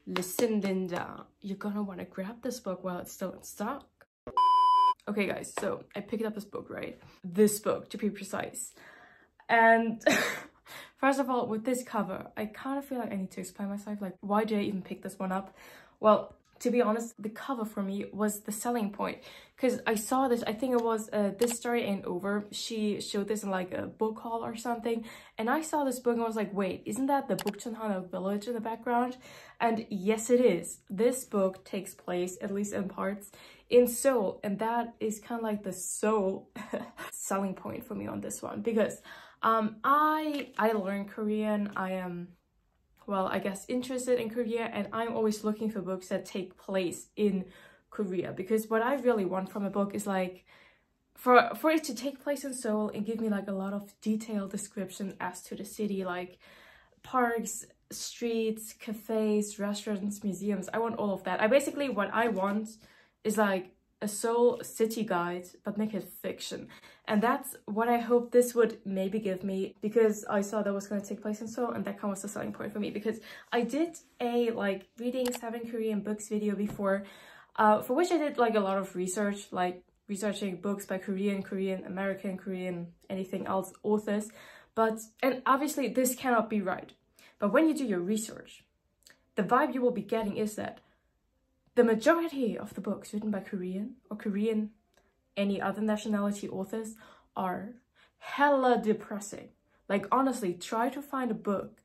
Listen, Linda, you're gonna want to grab this book while it's still in stock. Okay guys, so I picked up this book, right? This book, to be precise. And first of all, with this cover, I kind of feel like I need to explain myself. Like, why did I even pick this one up? Well, to be honest, the cover for me was the selling point. Because I saw this, I think it was This Story Ain't Over. She showed this in like a book haul or something. And I saw this book and I was like, wait, isn't that the Bukchonhana village in the background? And yes, it is. This book takes place, at least in parts, in Seoul. And that is kind of like the Seoul selling point for me on this one. Because I learned Korean. I am, well, I guess interested in Korea, and I'm always looking for books that take place in Korea, because what I really want from a book is like for it to take place in Seoul and give me like a lot of detailed description as to the city, like parks, streets, cafes, restaurants, museums. I want all of that. What I want is like a Seoul city guide, but make it fiction. And that's what I hope this would maybe give me, because I saw that was going to take place in Seoul, and that kind of was the selling point for me. Because I did a like reading 7 Korean books video before, for which I did like a lot of research, like researching books by Korean, American, Korean, anything else authors. And obviously this cannot be right. But when you do your research, the vibe you will be getting is that the majority of the books written by Korean or any other nationality authors are hella depressing. Like, honestly, try to find a book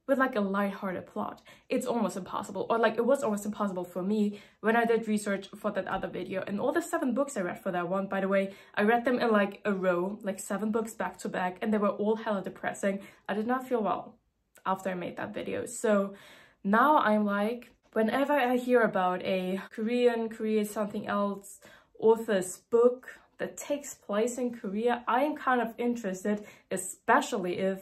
with like a lighthearted plot. It's almost impossible. Or like, it was almost impossible for me when I did research for that other video. And all the 7 books I read for that one, by the way, I read them in like a row, like 7 books back to back, and they were all hella depressing. I did not feel well after I made that video. So now I'm like, whenever I hear about a Korean something else author's book that takes place in Korea, I am kind of interested, especially if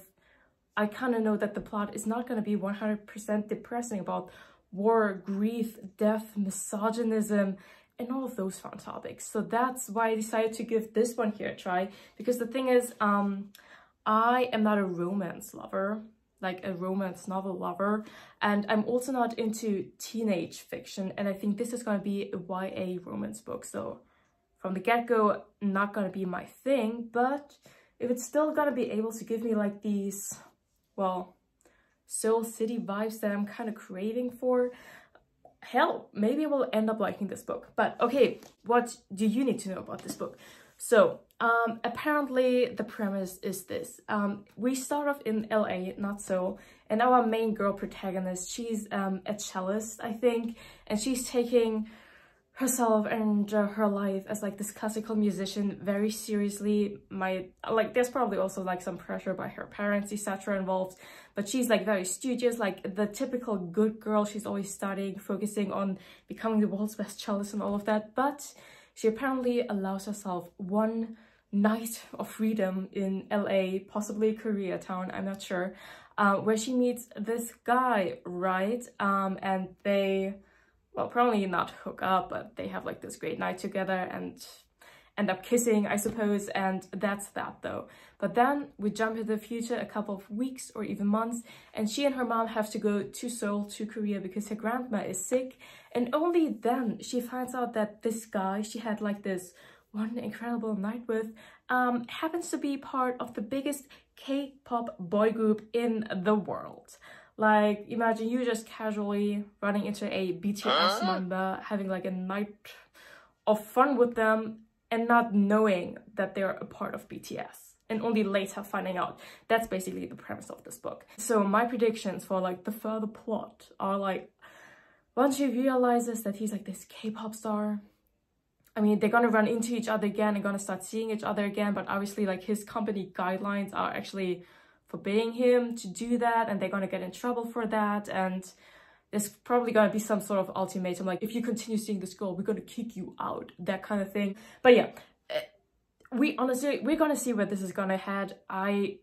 I kind of know that the plot is not going to be 100% depressing about war, grief, death, misogynism, and all of those fun topics. So that's why I decided to give this one here a try. Because the thing is, I am not a romance lover, like a romance novel lover, and I'm also not into teenage fiction, and I think this is going to be a YA romance book. So from the get-go, not going to be my thing, but if it's still going to be able to give me like these, well, Seoul city vibes that I'm kind of craving for, hell, maybe I will end up liking this book. But okay, what do you need to know about this book? So apparently the premise is this. We start off in LA, not Seoul, and our main girl protagonist, she's a cellist, I think, and she's taking herself and her life as like this classical musician very seriously. There's probably also like some pressure by her parents, etc. involved, but she's like very studious, like the typical good girl. She's always studying, focusing on becoming the world's best cellist and all of that. But she apparently allows herself one night of freedom in LA, possibly Koreatown, I'm not sure, where she meets this guy, right? And they, well, probably not hook up, but they have like this great night together and end up kissing, I suppose, and that's that though. But then we jump into the future a couple of weeks or even months, and she and her mom have to go to Seoul, to Korea, because her grandma is sick. And only then she finds out that this guy she had like this one incredible night with happens to be part of the biggest K-pop boy group in the world. Like, imagine you just casually running into a BTS member, having like a night of fun with them, and not knowing that they're a part of BTS, and only later finding out. That's basically the premise of this book. So my predictions for like the further plot are like, once she realizes that he's like this K-pop star, I mean, they're gonna run into each other again and gonna start seeing each other again, but obviously like his company guidelines are actually forbidding him to do that, and they're gonna get in trouble for that, and there's probably gonna be some sort of ultimatum, like, if you continue seeing this girl, we're gonna kick you out, that kind of thing. But yeah, we're gonna see where this is gonna head. I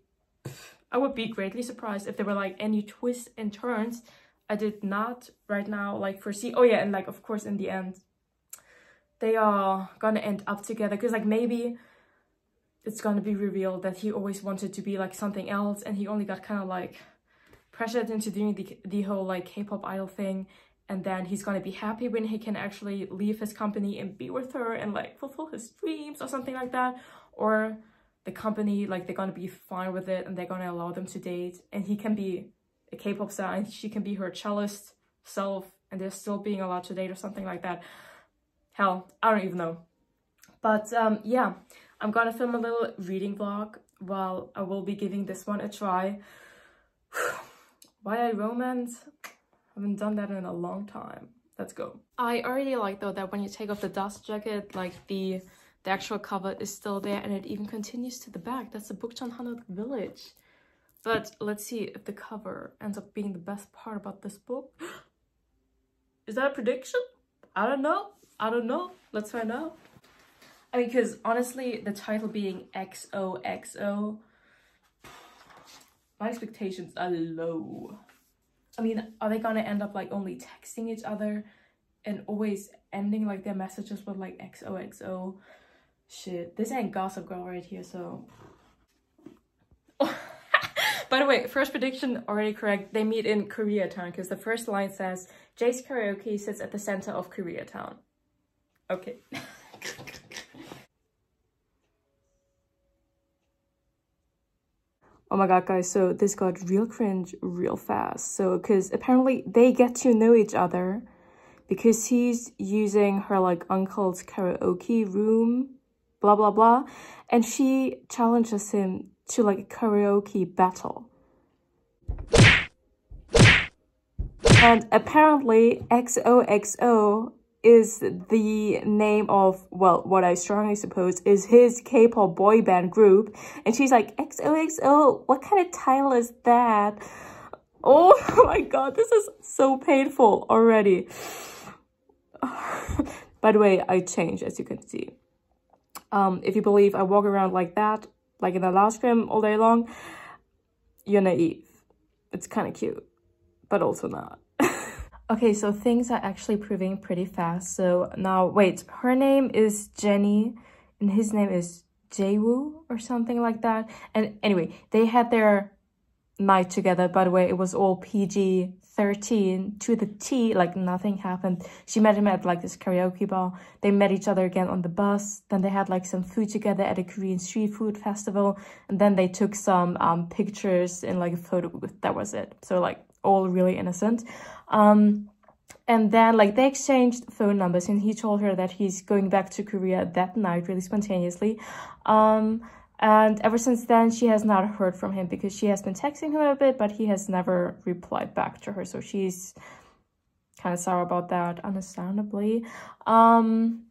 would be greatly surprised if there were like any twists and turns. I did not right now like foresee. Oh yeah, and like of course in the end they are gonna end up together, because like maybe it's gonna be revealed that he always wanted to be like something else, and he only got kind of like pressured into doing the whole like K-pop idol thing, and then he's gonna be happy when he can actually leave his company and be with her and like fulfill his dreams or something like that. Or the company, like, they're gonna be fine with it and they're gonna allow them to date, and he can be a K-pop star and she can be her cellist self, and they're still being allowed to date or something like that. Hell, I don't even know. But yeah, I'm gonna film a little reading vlog while I will be giving this one a try. Why I romance? I haven't done that in a long time. Let's go. I already like though that when you take off the dust jacket, like the actual cover is still there, and it even continues to the back. That's the Bukchon Hanok village. But let's see if the cover ends up being the best part about this book. Is that a prediction? I don't know. I don't know. Let's find out. I mean, because honestly, the title being XOXO, my expectations are low. I mean, are they gonna end up like only texting each other and always ending like their messages with like XOXO? Shit, this ain't Gossip Girl right here, so... By the way, first prediction already correct. They meet in Koreatown, because the first line says, Jae's karaoke sits at the center of Koreatown. Okay. Oh my god, guys, so this got real cringe real fast. So, because apparently they get to know each other because he's using her, like, uncle's karaoke room, blah, blah, blah. And she challenges him to, like, a karaoke battle. And apparently XOXO is the name of, well, what I strongly suppose is his K-pop boy band group. And she's like, XOXO, what kind of title is that? Oh my god, this is so painful already. By the way, I changed, as you can see. If you believe I walk around like that, like in a last scrim all day long, you're naive. It's kind of cute, but also not. Okay, so things are actually proving pretty fast. So now, wait, her name is Jenny and his name is Jaewoo or something like that. And anyway, they had their night together. By the way, it was all PG-13 to the T, like nothing happened. She met him at like this karaoke bar. They met each other again on the bus. Then they had like some food together at a Korean street food festival. And then they took some pictures in like a photo booth. That was it. So like all really innocent. And then like they exchanged phone numbers, and he told her that he's going back to Korea that night really spontaneously. And ever since then, she has not heard from him because she has been texting him a bit, but he has never replied back to her. So she's kind of sour about that, understandably. And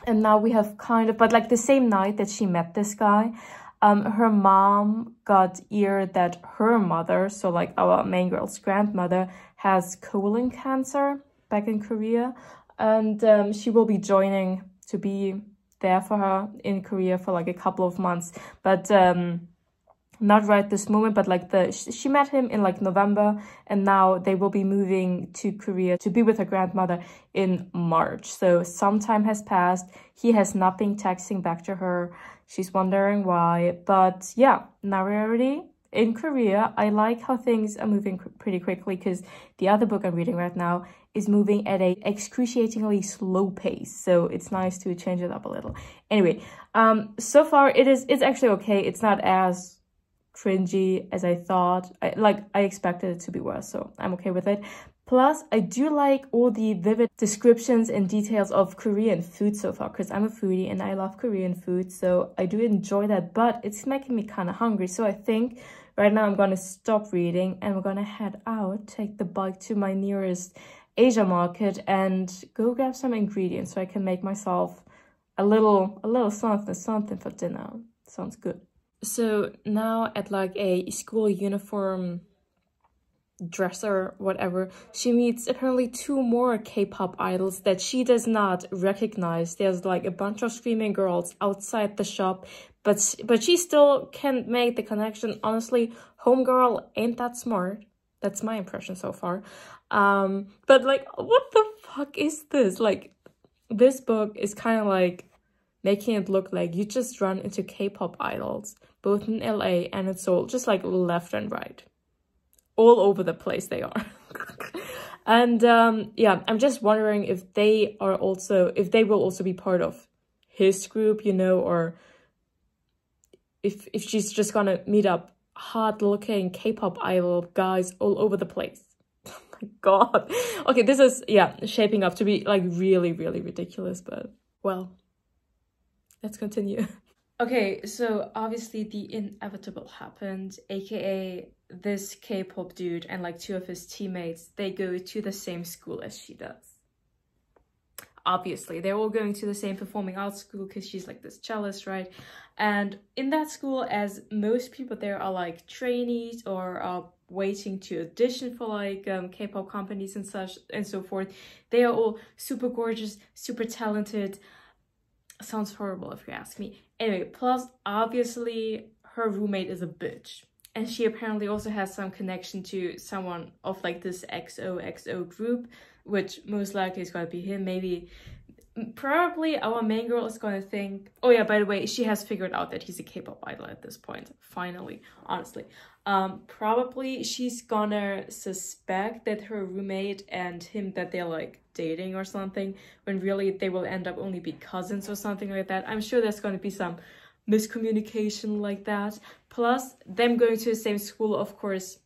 now we have kind of, but like the same night that she met this guy, her mom got ear that her mother, so like our main girl's grandmother, has colon cancer back in Korea. And she will be joining to be there for her in Korea for like a couple of months. But not right this moment, but like she met him in like November, and now they will be moving to Korea to be with her grandmother in March. So some time has passed. He has not been texting back to her. She's wondering why. But yeah, now we're already in Korea. I like how things are moving pretty quickly, because the other book I'm reading right now is moving at a excruciatingly slow pace. So it's nice to change it up a little. Anyway, so far it's actually okay. It's not as cringy as I thought. I expected it to be worse, so I'm okay with it. Plus, I do like all the vivid descriptions and details of Korean food so far, because I'm a foodie and I love Korean food, so I do enjoy that, but it's making me kind of hungry. So I think right now I'm going to stop reading and we're going to head out, take the bike to my nearest Asia market and go grab some ingredients so I can make myself a little something for dinner. Sounds good. So now at like a school uniform dresser, whatever, she meets apparently 2 more K-pop idols that she does not recognize. There's like a bunch of screaming girls outside the shop, but she still can make the connection. Honestly, homegirl ain't that smart. That's my impression so far. But like, what the fuck is this? Like, this book is kind of like making it look like you just run into K-pop idols, both in LA and in Seoul, just like left and right. All over the place they are. And yeah, I'm just wondering if they will also be part of his group, you know, or if she's just gonna meet up hot-looking K-pop idol guys all over the place. Oh my god. Okay, this is, yeah, shaping up to be like really, really ridiculous, but well, let's continue. Okay, so obviously the inevitable happened, aka this K-pop dude and like two of his teammates, they go to the same school as she does. Obviously, they're all going to the same performing arts school because she's like this cellist, right? And in that school, as most people there are like trainees or are waiting to audition for like K-pop companies and such and so forth, they are all super gorgeous, super talented. Sounds horrible if you ask me. Anyway, plus obviously her roommate is a bitch. And she apparently also has some connection to someone of like this XOXO group, which most likely is going to be him. Maybe, probably our main girl is going to think, oh yeah, by the way, she has figured out that he's a K-pop idol at this point, finally, honestly. Probably she's gonna suspect that her roommate and him, that they're like dating or something, when really they will end up only be cousins or something like that. I'm sure there's going to be some miscommunication like that. Plus, them going to the same school, of course,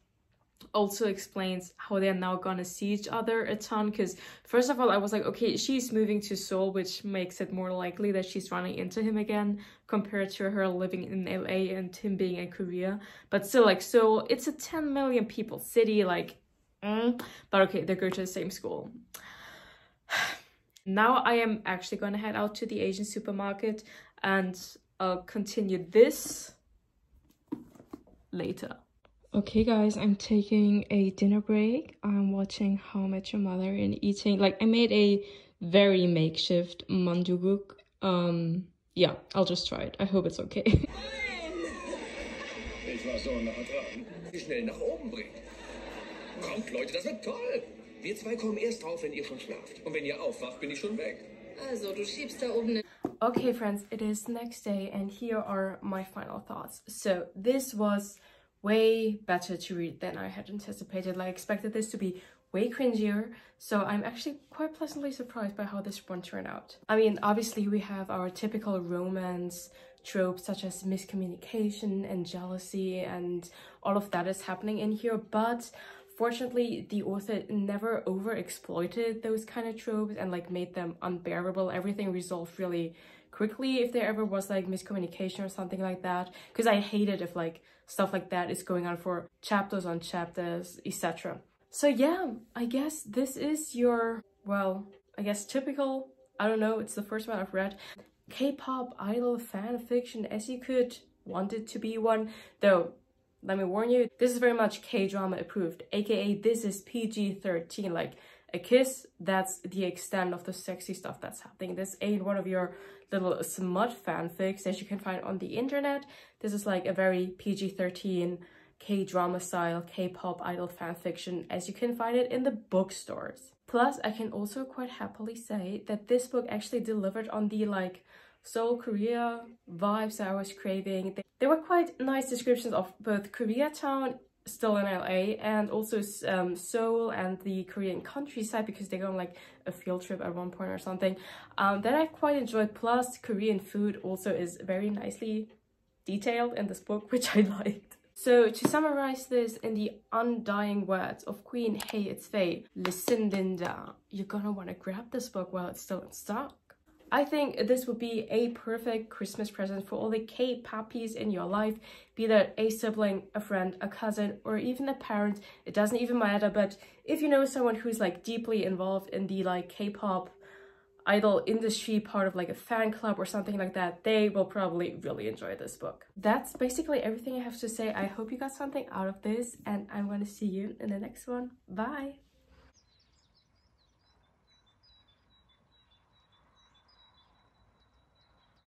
also explains how they're now gonna see each other a ton. Because first of all, I was like, okay, she's moving to Seoul, which makes it more likely that she's running into him again compared to her living in LA and him being in Korea. But still, like, Seoul, it's a 10 million people city, like, but okay, they go to the same school. Now I am actually gonna head out to the Asian supermarket and I'll continue this later. Okay guys, I'm taking a dinner break. I'm watching How I Met Your Mother and eating, like, I made a very makeshift manduguk. Yeah, I'll just try it. I hope it's okay. Ich war so nah dran. Wie schnell nach oben bringt. Kommt Leute, das wird toll. Wir zwei kommen erst drauf, wenn ihr schon schlaft. Und wenn ihr aufwacht, bin ich schon weg. Also, du schiebst da oben. Okay friends, it is the next day and here are my final thoughts. So this was way better to read than I had anticipated. Like, I expected this to be way cringier, so I'm actually quite pleasantly surprised by how this one turned out. I mean, obviously we have our typical romance tropes such as miscommunication and jealousy, and all of that is happening in here, but fortunately the author never over-exploited those kind of tropes and like made them unbearable. Everything resolved really quickly if there ever was like miscommunication or something like that, because I hate it if like stuff like that is going on for chapters on chapters, etc. So yeah, I guess this is your, well, I guess typical, I don't know, it's the first one I've read, K-pop idol fan fiction as you could want it to be one. Though, let me warn you, this is very much K-drama approved, aka this is PG-13, like a kiss, that's the extent of the sexy stuff that's happening. This ain't one of your little smut fanfics that you can find on the internet. This is like a very PG-13 K-drama style K-pop idol fanfiction as you can find it in the bookstores. Plus, I can also quite happily say that this book actually delivered on the like Seoul, Korea vibes that I was craving. There were quite nice descriptions of both Koreatown, still in LA, and also Seoul and the Korean countryside, because they go on like a field trip at one point or something, that I quite enjoyed. Plus, Korean food also is very nicely detailed in this book, which I liked. So to summarize this in the undying words of Queen Hey It's Faye, listen Linda, you're gonna want to grab this book while it's still in stock. I think this would be a perfect Christmas present for all the K-poppies in your life, be that a sibling, a friend, a cousin, or even a parent. It doesn't even matter, but if you know someone who's like deeply involved in the like K-pop idol industry, part of like a fan club or something like that, they will probably really enjoy this book. That's basically everything I have to say. I hope you got something out of this, and I'm going to see you in the next one. Bye!